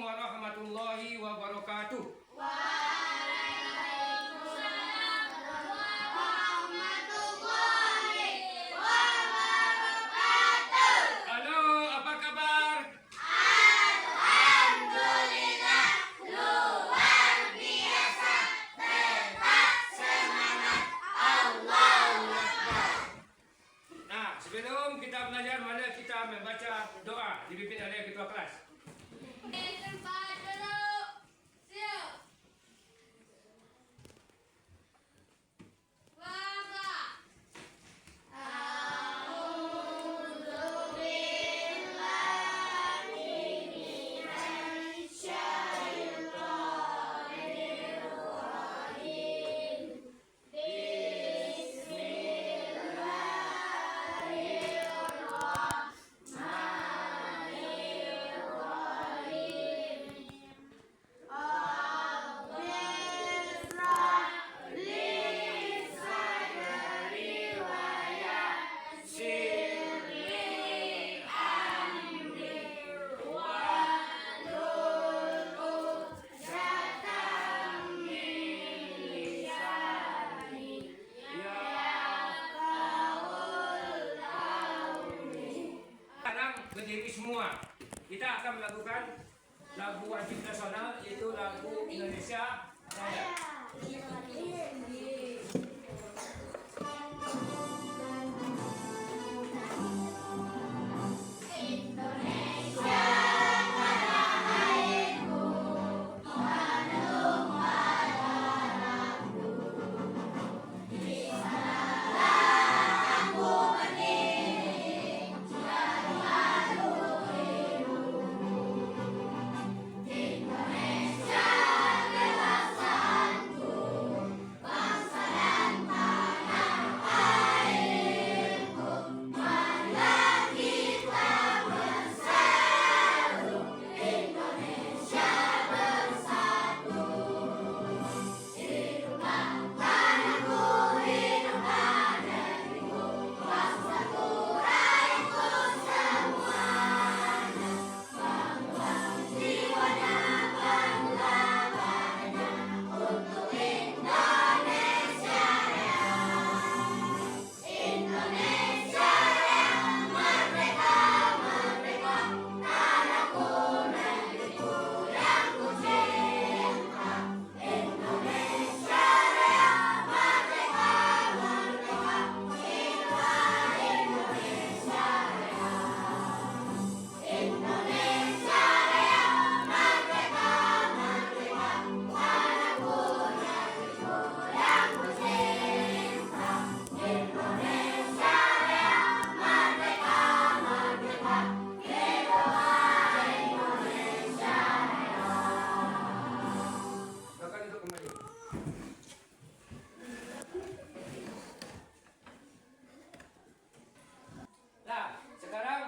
warahmatullahi wabarakatuh. Waalaikumsalam warahmatullahi wabarakatuh. Halo, apa kabar? Alhamdulillah, luar biasa. Tetap semangat. Allahu Akbar. Nah, sebelum kita belajar, mari kita membaca doa dipimpin oleh ketua kelas. Berdiri semua. Kita akan melakukan lagu wajib nasional, yaitu lagu Indonesia Raya.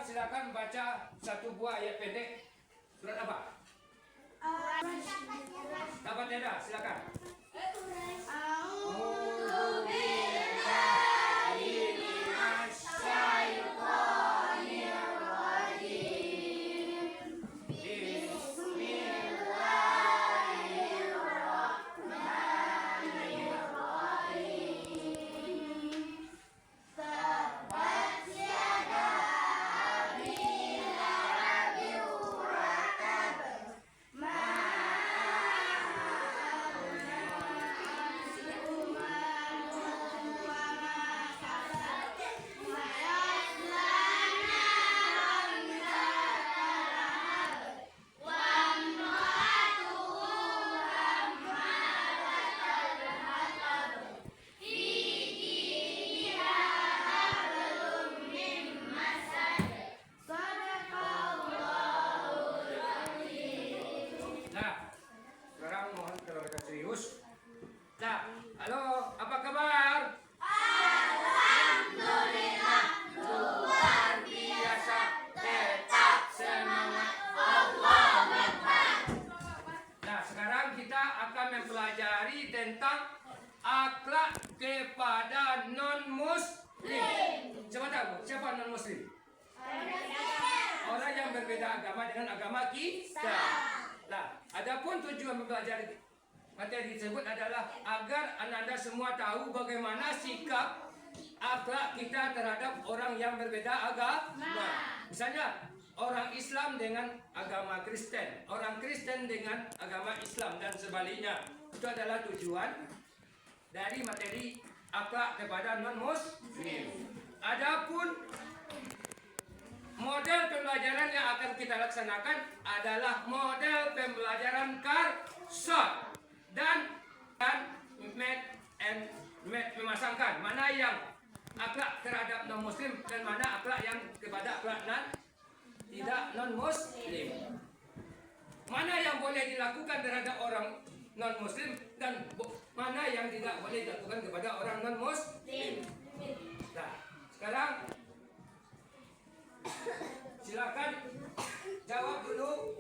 Silakan baca satu buah ayat pendek. Surat apa? Dapat tidak? Silakan. Nah, halo, apa kabar? Alhamdulillah, luar biasa. Tetap semangat. Allahu Akbar. Nah, sekarang kita akan mempelajari tentang akhlak kepada non-muslim. Coba tahu, siapa non-muslim? Orang yang berbeda agama dengan agama kita. Adapun tujuan mempelajari materi tersebut adalah agar anda semua tahu bagaimana sikap akhlak kita terhadap orang yang berbeda agama. Misalnya orang Islam dengan agama Kristen, orang Kristen dengan agama Islam dan sebaliknya. Itu adalah tujuan dari materi akhlak kepada non-Muslim. Adapun model pembelajaran yang akan kita laksanakan adalah model pembelajaran Carshot dan memasangkan mana yang akhlak terhadap non-Muslim dan mana akhlak yang kepada akhlak tidak non-Muslim. Mana yang boleh dilakukan terhadap orang non-Muslim dan mana yang tidak boleh dilakukan kepada orang non-Muslim. Nah, sekarang silakan jawab dulu.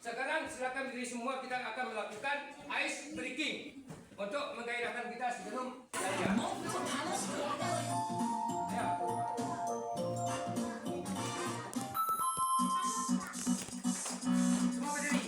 Sekarang silakan diri semua, kita akan melakukan ice breaking untuk menggairahkan kita sebelum belajar. Ya. Semua berdiri.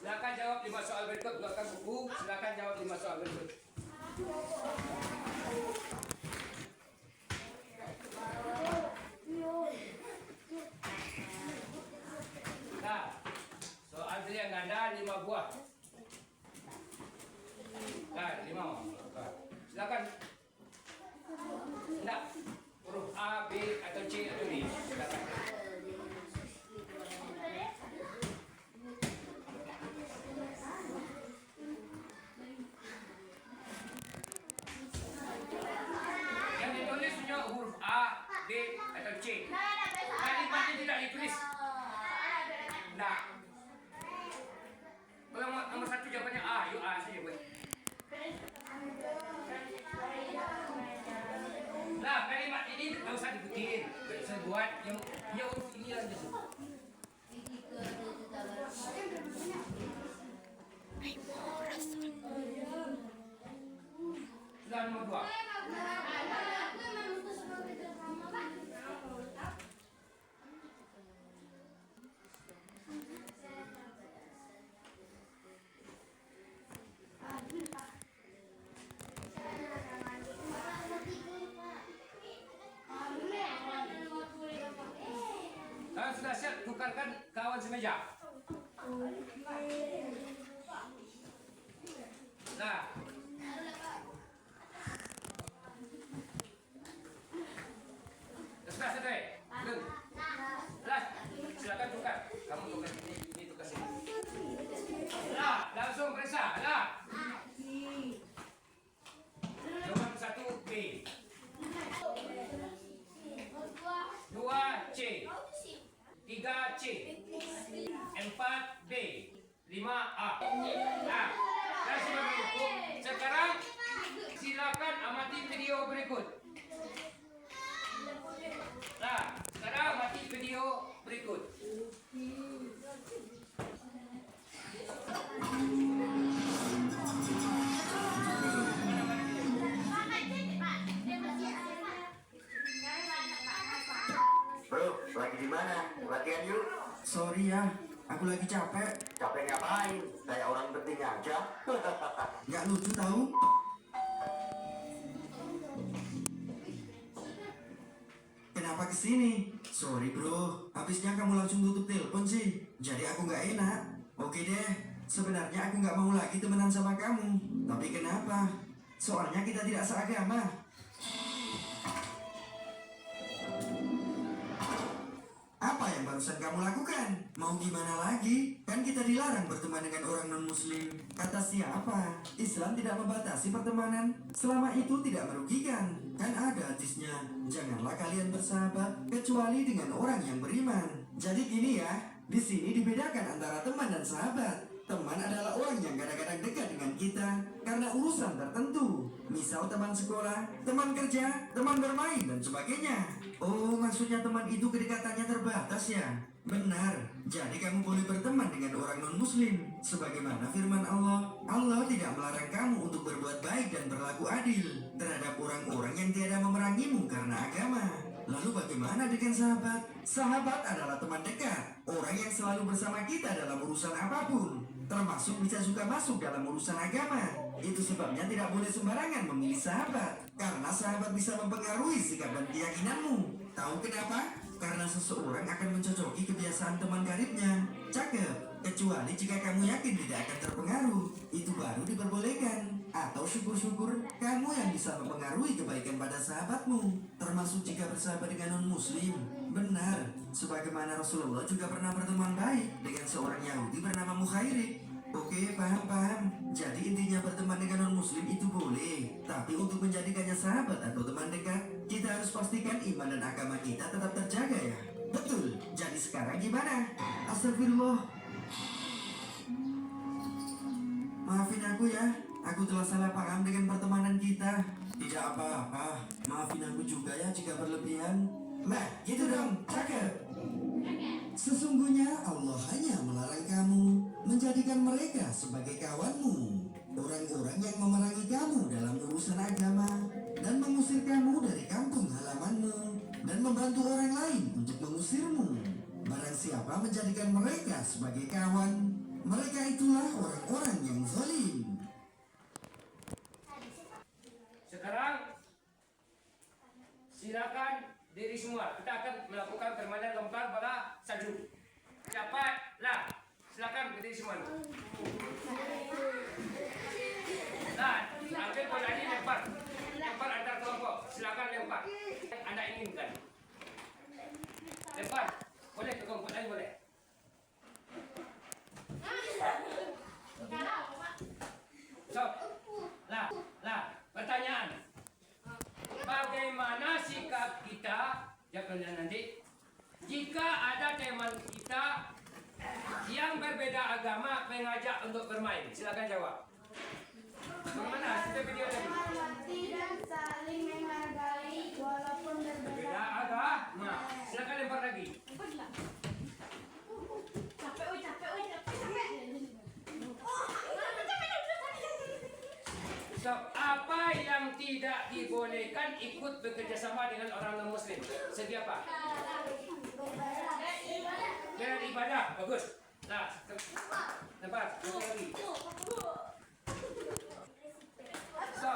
Silakan jawab 5 soal berikut. Keluarkan buku. Silakan jawab 5 soal berikut. Nah, soal yang ganda 5 buah. Nah, 5. Silakan. Enggak. Huruf A, B, atau C, atau D. Silakan. Yang ditulis punya huruf A, B, atau C. Kalimatnya tidak ditulis. Nah. Kalau nomor 1 jawabannya A, yuk A saja buat. Nah, kalimat ini nggak usah dibikin. Saya buat yang huruf ini aja. Sudah nomor 2. Kalian sudah siap tukarkan kawan semeja? Nah, sudah selesai. Belum? Lah, silakan tukar. Kamu tukar ini tukar sini. Lah, langsung periksa. Lah. Jawaban 1 B. 4C, 4B, 5A. Nah, dan sebagai hukum, sekarang silakan amati video berikut. Nah, sekarang amati video berikut. Bro, lagi di mana? Latihan yuk. Sorry ya, aku lagi capek. Capek ngapain? Kayak orang penting aja. Nggak lucu tahu. Kenapa kesini? Sorry bro, habisnya kamu langsung tutup telepon sih. Jadi aku nggak enak. Oke deh, sebenarnya aku nggak mau lagi temenan sama kamu. Tapi kenapa? Soalnya kita tidak seagama. Apa yang barusan kamu lakukan? Mau gimana lagi? Kan kita dilarang berteman dengan orang non-muslim. Kata siapa? Islam tidak membatasi pertemanan selama itu tidak merugikan. Kan ada hadisnya, janganlah kalian bersahabat kecuali dengan orang yang beriman. Jadi gini ya, di sini dibedakan antara teman dan sahabat. Teman adalah orang yang kadang-kadang dekat dengan kita karena urusan tertentu. Misal teman sekolah, teman kerja, teman bermain, dan sebagainya. Oh, maksudnya teman itu kedekatannya terbatas ya? Benar, jadi kamu boleh berteman dengan orang non-muslim. Sebagaimana firman Allah, Allah tidak melarang kamu untuk berbuat baik dan berlaku adil terhadap orang-orang yang tiada memerangimu karena agama. Lalu bagaimana dengan sahabat? Sahabat adalah teman dekat, orang yang selalu bersama kita dalam urusan apapun, termasuk bisa suka masuk dalam urusan agama. Itu sebabnya tidak boleh sembarangan memilih sahabat, karena sahabat bisa mempengaruhi sikap dan keyakinanmu. Tahu kenapa? Karena seseorang akan mencocoki kebiasaan teman karibnya. Cakep, kecuali jika kamu yakin tidak akan terpengaruh. Itu baru diperbolehkan. Atau syukur-syukur kamu yang bisa mempengaruhi kebaikan pada sahabatmu, termasuk jika bersahabat dengan non-muslim. Benar, sebagaimana Rasulullah juga pernah berteman baik dengan seorang Yahudi bernama Mukhairik. Oke, paham. Jadi intinya berteman dengan non-muslim itu boleh. Tapi untuk menjadikannya sahabat atau teman dekat, kita harus pastikan iman dan agama kita tetap terjaga ya. Betul, jadi sekarang gimana? Astagfirullah. Maafin aku ya, aku telah salah paham dengan pertemanan kita. Tidak apa-apa, maafin aku juga ya jika berlebihan. Nah, gitu dong, cakep. Sesungguhnya Allah hanya melarang kamu menjadikan mereka sebagai kawanmu, orang-orang yang memerangi kamu dalam urusan agama dan mengusir kamu dari kampung halamanmu dan membantu orang lain untuk mengusirmu. Barang siapa menjadikan mereka sebagai kawan, mereka itulah orang-orang yang zalim. Sekarang silakan diri semua. Kita akan melakukan permainan lempar bola salju. Cepatlah. Silakan berdiri semua. Nah, ambil bola ini lempar. Lempar antar kelompok. Silakan lempar. Anda inginkan. Lempar. Boleh ke kelompok lain boleh. So, pertanyaan. Bagaimana sikap kita, jangan nanti, jika ada teman kita yang berbeda agama mengajak untuk bermain? Silakan jawab. Bagaimana? Sudah video tadi. Menghormati dan saling menghargai walaupun berbeda. Berbeda agama. Silakan lempar lagi. So, apa yang tidak dibolehkan ikut bekerjasama dengan orang non-muslim? Segi apa? Beribadah. Bagus. Nah, tempat lagi. So,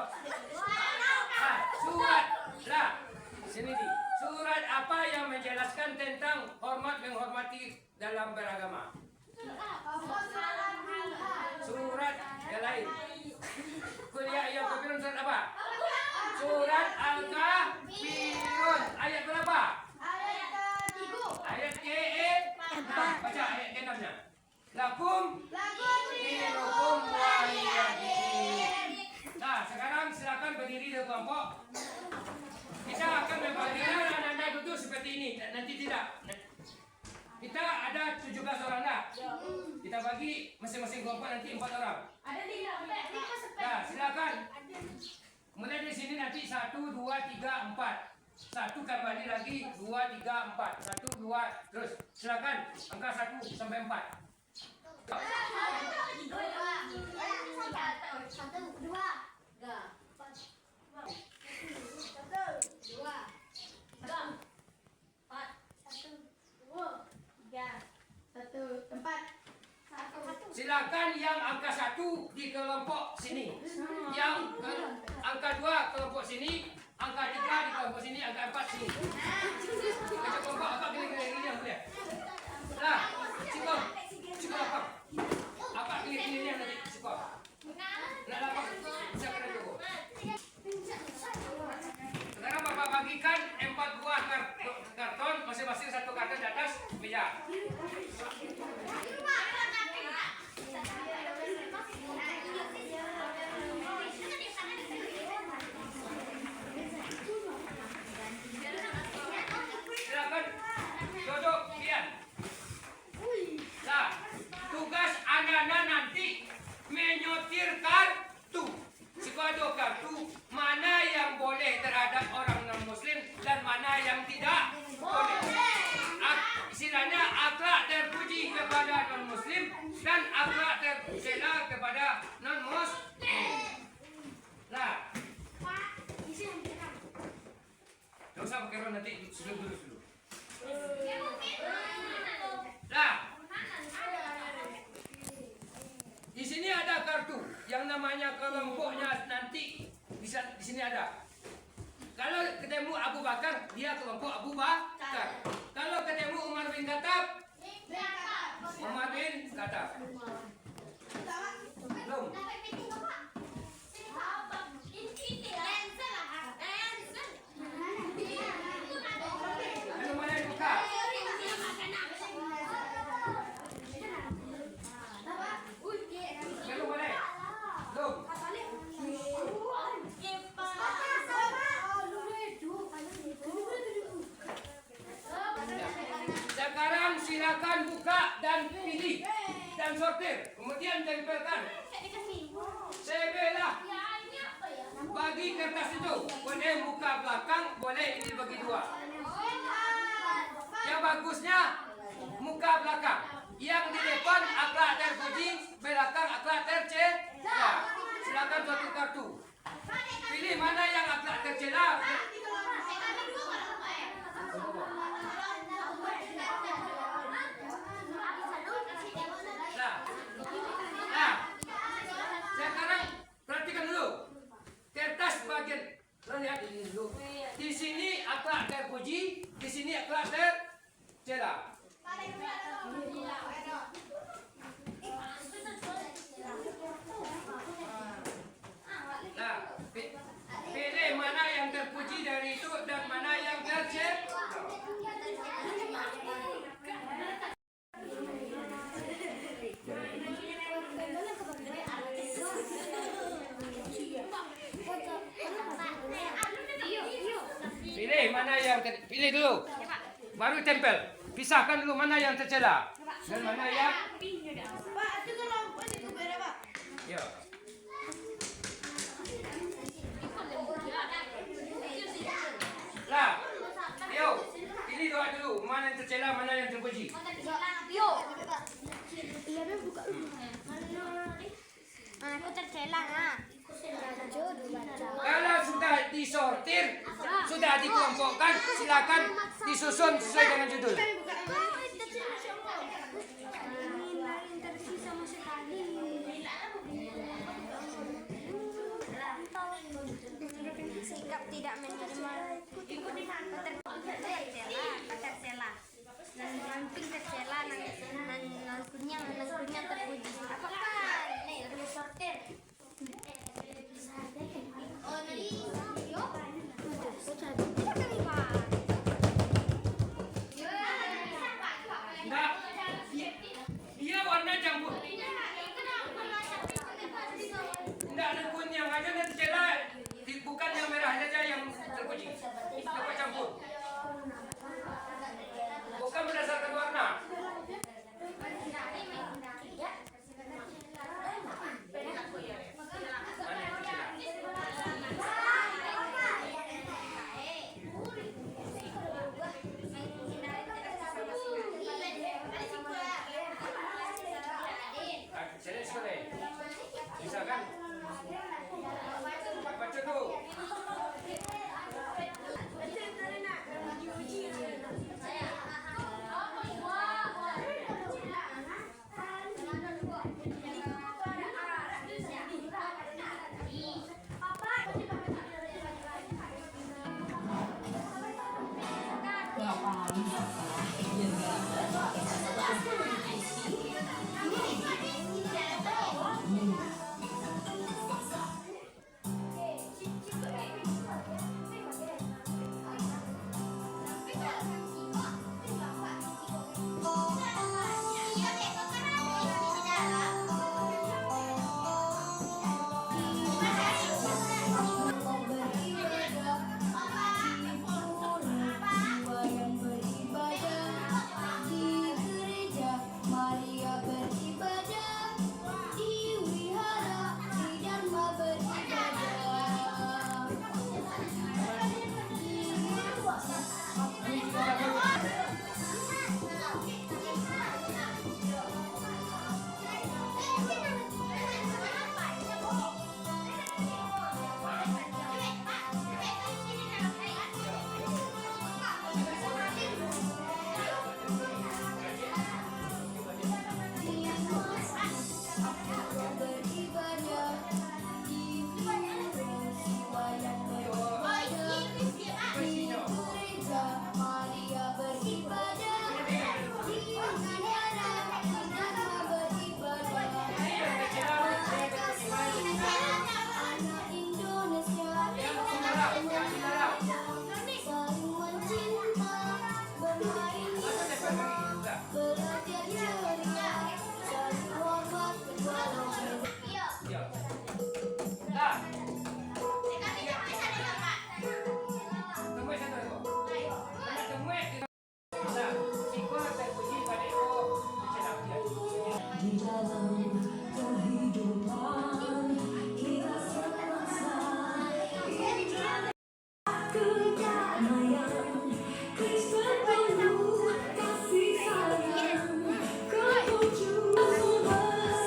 surat lah. Sini di. Surat apa yang menjelaskan tentang hormat menghormati dalam beragama? Surat yang lain. Kuliah yang kafirun surat apa? Surat Al-Kafirun. Ayat berapa? Ayat ke-4. Baca ayat ke-6-nya. Lakum dinukum waliyadin. Nah, sekarang silakan berdiri di kelompok. Kita akan membagikan anda duduk seperti ini. Nanti tidak. Kita ada 17 orang dah. Kita bagi masing-masing kelompok nanti 4 orang. Ada di Nah, silakan. Mulai dari sini nanti 1, 2, 3, 4. 1 kembali lagi, 2, 3, 4. 1, 2, terus. Silakan angka 1 sampai 4. Silakan yang angka 1 di kelompok sini. Yang angka 2 kelompok sini, angka 3 di kelompok sini, angka 4 sini. Kita kelompok apa gini yang boleh. Lah, cukup. Cukup apa? Apa gini yang nanti cukup. Nak lapang. Bisa kena cukup. Sekarang Bapak bagikan 4 buah karton, masing-masing 1 karton di atas meja. Silakan duduk pian. Nah, tugas anak-anak nanti menyotir kartu. Sebuah kartu mana yang boleh terhadap orang non-muslim dan mana yang tidak boleh. Istilahnya akhlak terpuji kepada non-muslim dan akhlak tercela kepada non-muslim. Nah, tidak usah pakai roh nanti dulu. Nah, di sini ada kartu yang namanya kelompoknya nanti bisa di sini ada. Kalau ketemu Abu Bakar, dia kelompok Abu Bakar. Kalau ketemu Umar bin Khattab, Umar bin Khattab. Belum. Belum ada yang buka. Belum boleh. Belum. Sekarang silakan buka dan pilih dan sortir. Kemudian tempelkan. Sebelah bagi kertas itu. Boleh buka belakang, boleh ini bagi 2. Yang bagusnya muka belakang. Yang di depan akhlak terpuji, belakang akhlak tercela. Silakan sortir kartu. Pilih mana yang akhlak tercela. Nah, sekarang perhatikan dulu. Kertas bagian, lihat ini dulu. Di sini akhlak terpuji, di sini akhlak tercela. Nah, pilih mana yang terpuji dari itu dan mana yang tercela. Pilih mana yang pilih dulu. Baru tempel. Pisahkan dulu mana yang tercela dan mana yang Pak, itu kelompok itu beda, Pak. ya. Lah, yo, pilih doa dulu. Mana yang tercela, mana yang terpuji. Aku tercela, nah. Kalau sudah disortir, sudah dikelompokkan, silakan disusun sesuai dengan judul. Sikap tidak menerima tercela dan ramping tercela nan kunyang terpuji apa kan nih udah sortir Enggak, dia warna campur. Enggak ada kunyang aja yang tercela, bukan yang merah saja yang terpuji.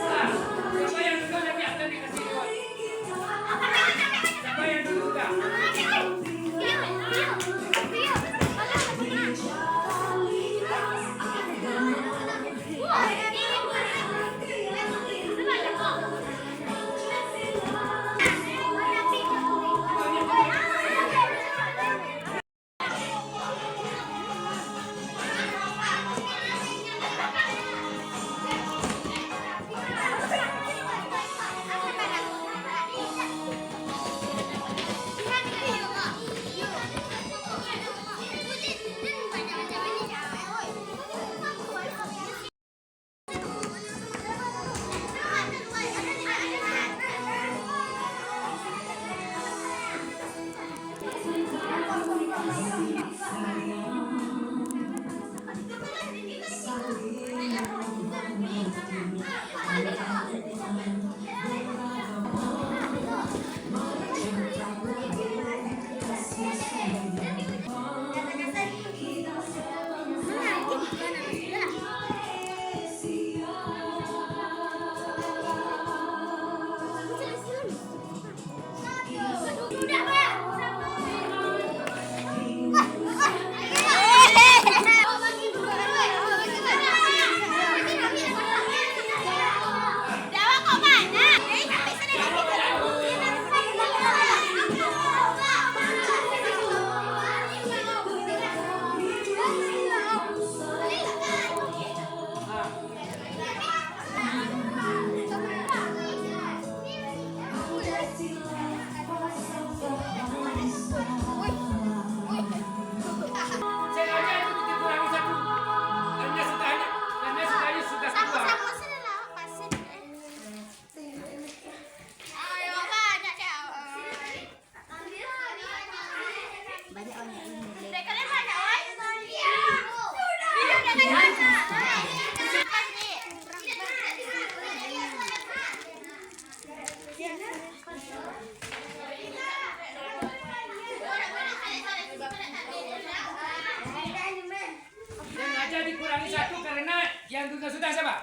Nah, siapa yang dulu nanti akan dikasih reward. Siapa yang dulu kak? Sengaja itu dikurangi satu. Anda sudah keluar. Sengaja dikurangi satu karena yang sudah siapa?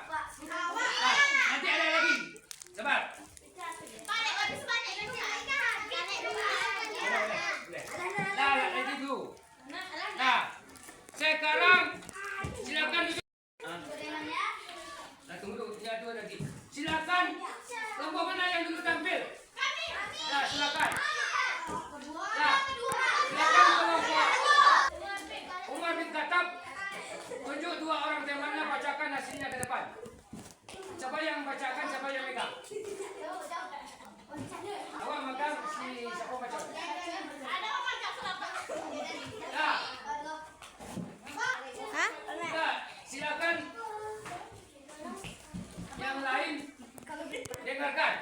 Nah, nanti ada lagi. Sabar. Nah, lagi dulu. Nah, sekarang silakan duduk. Nah, tunggu dulu, ya dua lagi. Silakan kelompok mana yang dulu tampil? Nah, silakan. Nah, silakan kelompok Umar bin Khattab. Tunjuk dua orang temannya, bacakan hasilnya ke depan. Siapa yang bacakan, siapa yang megang? Awak megang, si siapa baca? Nah, nah, silakan yang lain dengarkan.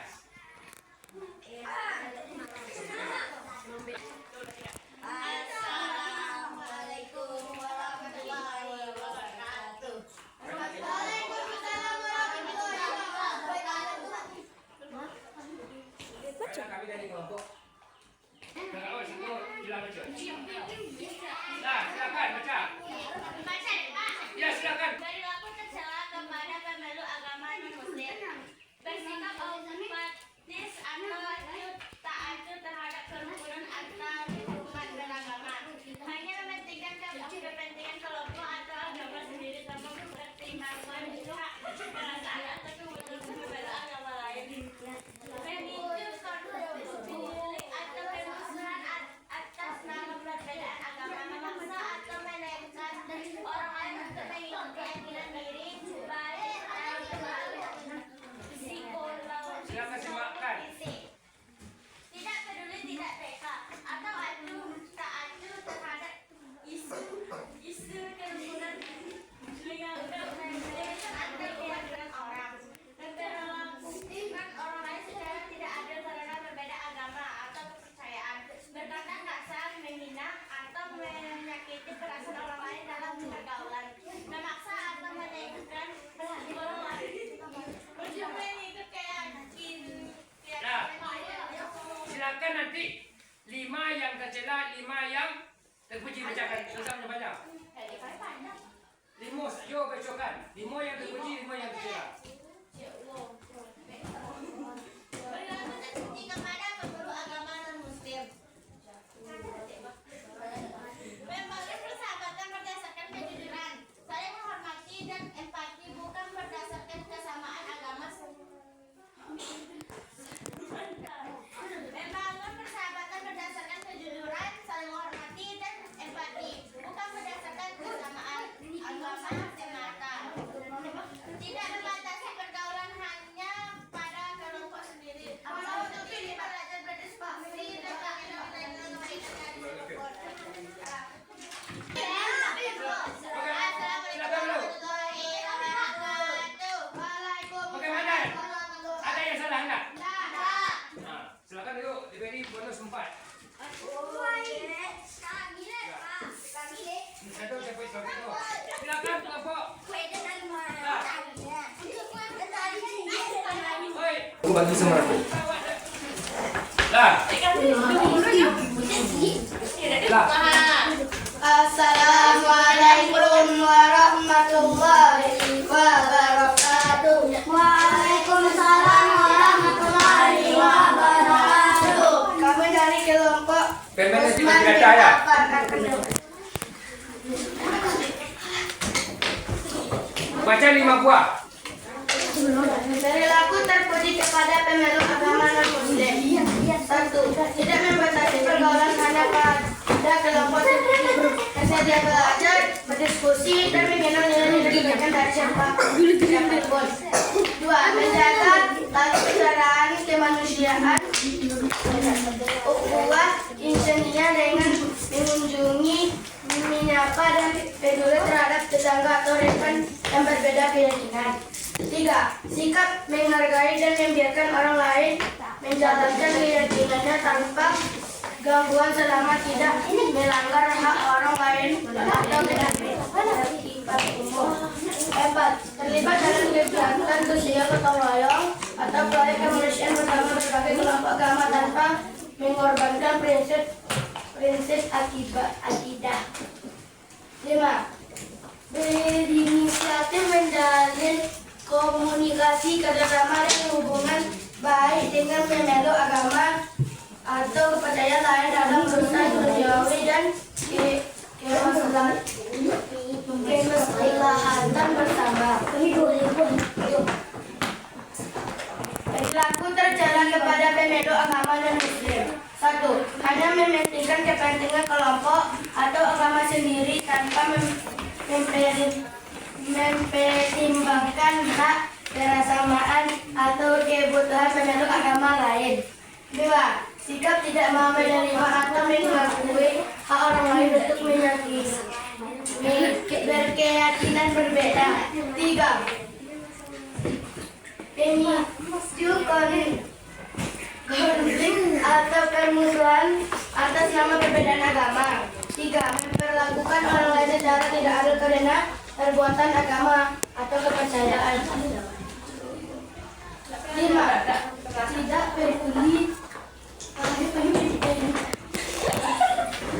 Assalamualaikum warahmatullahi wabarakatuh. Karena kami dari kelompok. Kalau semua bilang baca. Nah, silakan baca. Ya, silakan. Perilaku tercela kepada pemeluk agama non-muslim. Bersikap otomatis atau tak acuh terhadap kerukunan antar umat beragama. Hanya mementingkan kepentingan kelompok atau agama sendiri tanpa mempertimbangkan hak, perasaan atau kebutuhan membela agama lain. Memicu konflik atau permusuhan atas nama perbedaan agama, memaksa atau menekan orang lain untuk mengikuti ajaran yang terpuji bacakan bersama baca. Lima yo bacakan. Lima yang terpuji, lima yang tercela. Perilaku terpuji kepada pemeluk agama non-Muslim. Membangun persahabatan berdasarkan kejujuran, saling menghormati dan empati, bukan berdasarkan kesamaan agama. Membangun persahabatan berdasarkan kejujuran, saling menghormati dan empati, bukan berdasarkan kesamaan agama semata. Tidak membatasi pergaulan hanya pada kelompok sendiri. Menutupi belajar berdiskusi dan mengenai kebaikan dari Assalamualaikum warahmatullahi wabarakatuh. Bagaimana? Ada yang salah enggak? Nah, Silakan yuk diberi bonus 4. Satu dapat satu. Silakan kelompok. Oi, aku bantu semua. Lah. Lah. Assalamualaikum warahmatullahi wabarakatuh. Waalaikumsalam warahmatullahi wabarakatuh. Kami dari kelompok Permanent Usman bin Secretary ya? Affan. Baca 5 buah. Perilaku terpuji kepada pemeluk agama non-Muslim. 1. Tidak membatasi pergaulan hanya pada kelompok tertentu. Sedia belajar, berdiskusi, dan mengenal nilai-nilai kebaikan dari siapapun. 2. Menjaga tali persaudaraan kemanusiaan. Ukhuwah insania dengan mengunjungi, menyapa, dan peduli terhadap tetangga atau rekan yang berbeda keyakinan. 3. Sikap menghargai dan membiarkan orang lain menjalankan keyakinannya tanpa gangguan selama tidak melanggar hak orang lain atau berakibat umum. 4. Terlibat dalam kegiatan sosial gotong royong atau proyek kemanusiaan bersama berbagai kelompok agama tanpa mengorbankan prinsip akidah. 5. Berinisiatif menjalin komunikasi kerjasama dan hubungan baik dengan pemeluk agama atau kepercayaan lain dalam urusan duniawi dan kemaslahatan bersama. Perilaku tercela kepada pemeluk agama non-Muslim. 1. Hanya mementingkan kepentingan kelompok atau agama sendiri tanpa mempertimbangkan hak kebersamaan atau kebutuhan pemeluk agama lain. 2. Sikap tidak mau menerima atau mengakui hak orang lain untuk berkeyakinan berbeda. 3. Pemicu konflik atau permusuhan atas nama perbedaan agama. 3. Memperlakukan orang lain secara tidak adil karena perbuatan agama atau kepercayaan. 5.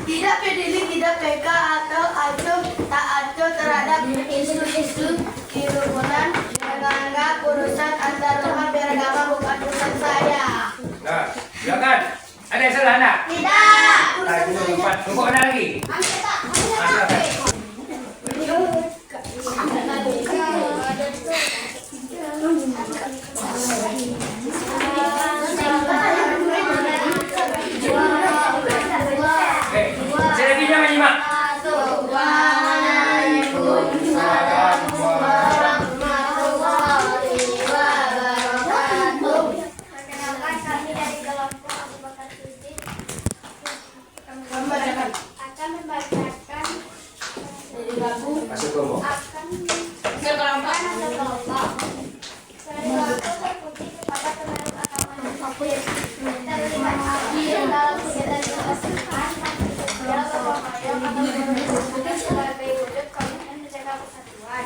Tidak peduli, tidak peka atau acuh tak acuh terhadap isu-isu kerukunan, menganggap urusan antar umat beragama bukan urusan saya. Nah, silakan. Ada yang salah enggak? Tidak. Tunggu mana lagi? Silakan. Saya lagi jangan nyimak. Waalaikumsalam warahmatullahi wabarakatuh. Perkenalkan kami dari kelompok Abu Bakar Siddiq akan membacakan dari lagu Masuk kelompok. akan kelompok perilaku terpuji kepada pemeluk agama non-Muslim. Terlibat aktif dalam kegiatan kebangsaan dalam gotong royong atau berorganisasi sebagai wujud komitmen menjaga persatuan.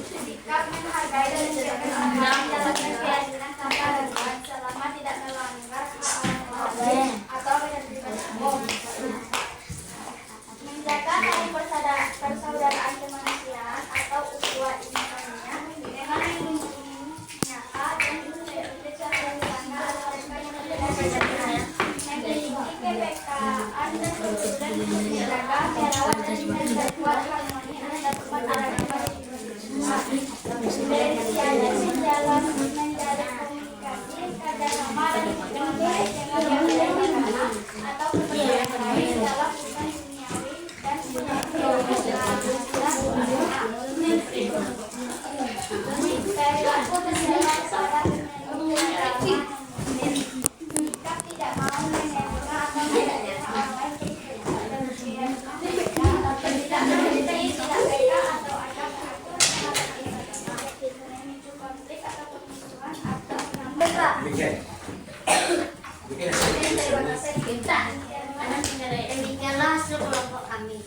Sikap menghargai dan menjaga orang lain dalam keyakinan tanpa gangguan selama tidak melanggar hak orang lain atau ketertiban umum. Bersiaga dalam menjalin komunikasi kerjasama dan berbagai dengan yang lain atau kepentingan lain dalam hubungan duniawi dan perilaku terhadap para penyelenggara sikap tidak mau menerima atau menyalahkan orang lain tidak mengerti, tidak peka atau ada memicu konflik atau permusuhan atau Bikin. Demikianlah hasil kelompok kami.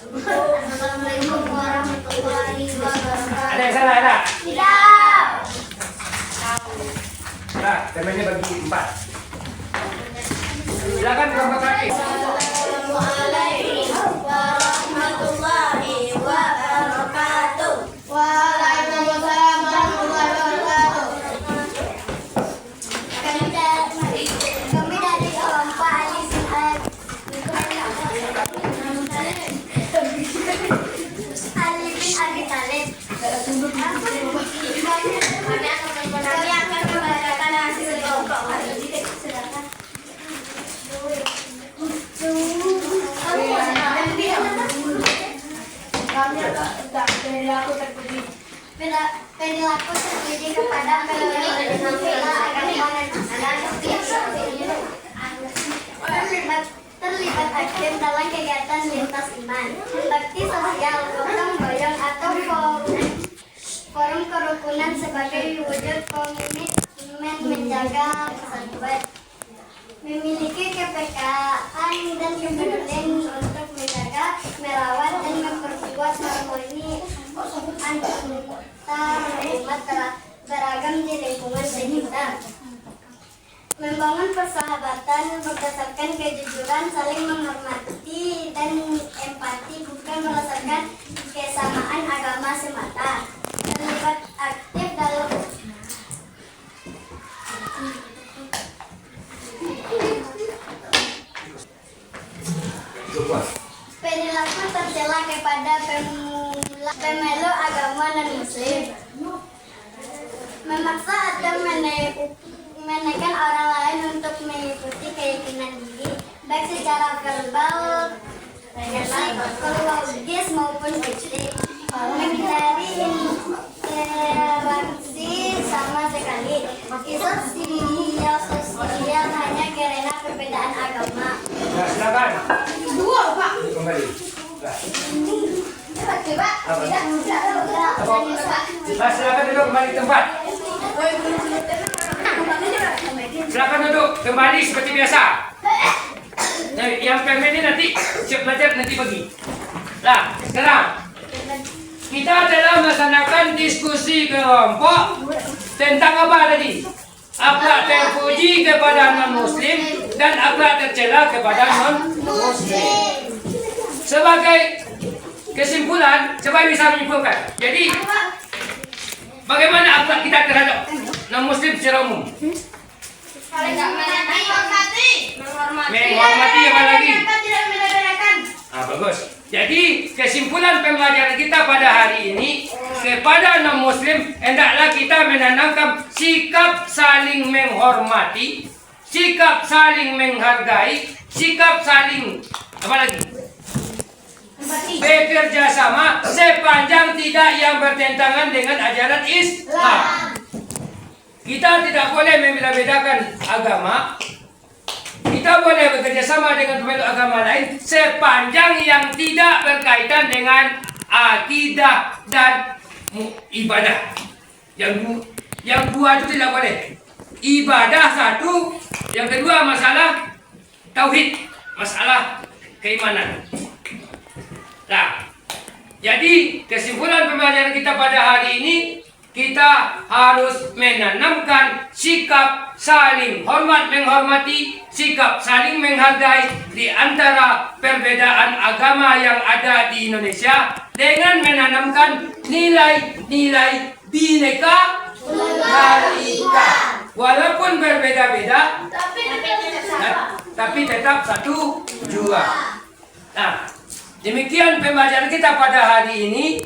Assalamualaikum warahmatullahi wabarakatuh. Ada yang salah ada? Tidak. Nah, temennya bagi 4. Silakan kelompok kaki. Assalamualaikum warahmatullahi wabarakatuh. Waalaikumsalam warahmatullahi wabarakatuh. Kami dari kelompok Alif bin Abi Thalib. Kami akan membacakan hasil kelompok kami. Silakan. Perilaku terjadi kepada terlibat aktif dalam kegiatan lintas iman, bakti sosial, gotong royong atau forum kerukunan sebagai wujud komitmen menjaga persatuan, memiliki kepekaan dan kepedulian untuk menjaga, merawat dan memperkuat harmoni antar umat beragam di lingkungan sekitar. Membangun persahabatan berdasarkan kejujuran, saling menghormati dan empati, bukan berdasarkan kesamaan agama semata. Terlibat aktif dalam perilaku tercela kepada pemeluk agama non-muslim, memaksa atau menekan orang lain untuk mengikuti keyakinan diri, baik secara verbal, psikologis maupun fisik, menghindari interaksi sama sekali, sosial hanya karena perbedaan agama. Nah, silakan. Dua, Pak. Kembali. Coba, Nah, silakan duduk kembali di tempat. Silakan duduk kembali seperti biasa. Nah, yang pemain ini nanti siap belajar nanti pagi. Nah, sekarang kita telah melaksanakan diskusi kelompok tentang apa tadi? Akhlak terpuji kepada non-muslim dan akhlak tercela kepada non-muslim. Sebagai kesimpulan, coba bisa menyimpulkan. Jadi, bagaimana akhlak kita terhadap non-muslim secara umum? Menghormati apa lagi? Ah, bagus. Jadi kesimpulan pembelajaran kita pada hari ini kepada non-muslim hendaklah kita menanamkan sikap saling menghormati, sikap saling menghargai, sikap saling apa lagi? Bekerja sama sepanjang tidak yang bertentangan dengan ajaran Islam. Kita tidak boleh membeda-bedakan agama. Kita boleh bekerja sama dengan pemeluk agama lain sepanjang yang tidak berkaitan dengan akidah dan ibadah. Yang dua itu tidak boleh. Ibadah satu, yang kedua masalah tauhid, masalah keimanan. Nah, jadi kesimpulan pembelajaran kita pada hari ini, kita harus menanamkan sikap saling hormat menghormati, sikap saling menghargai di antara perbedaan agama yang ada di Indonesia dengan menanamkan nilai-nilai Bhinneka Tunggal Ika. Walaupun tapi tetap satu jua. Nah, Demikian pembelajaran kita pada hari ini.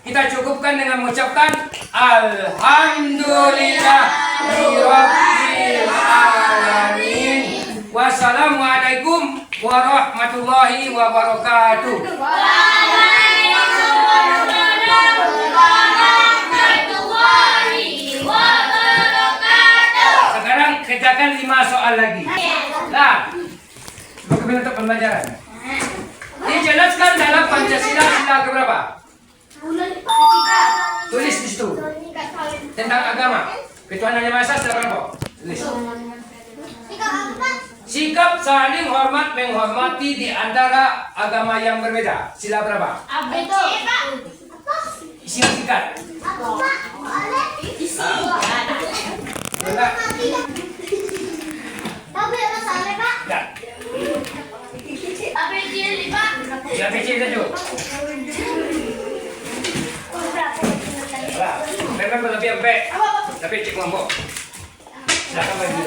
Kita cukupkan dengan mengucapkan Alhamdulillahirabbil alamin. Wassalamualaikum warahmatullahi wabarakatuh. Sekarang kerjakan 5 soal lagi. Nah, sebagai penutup pembelajaran. Dijelaskan dalam Pancasila sila keberapa? Tulis di situ. Tentang agama. Ketuhanan Yang Maha Esa sila berapa? Tulis. Sikap saling hormat menghormati di antara agama yang berbeda. Sila berapa? Isi singkat. Enggak. Ya. Ya kecil saja. Memang lebih sampai. Tapi cek ngomong. Silakan bagi.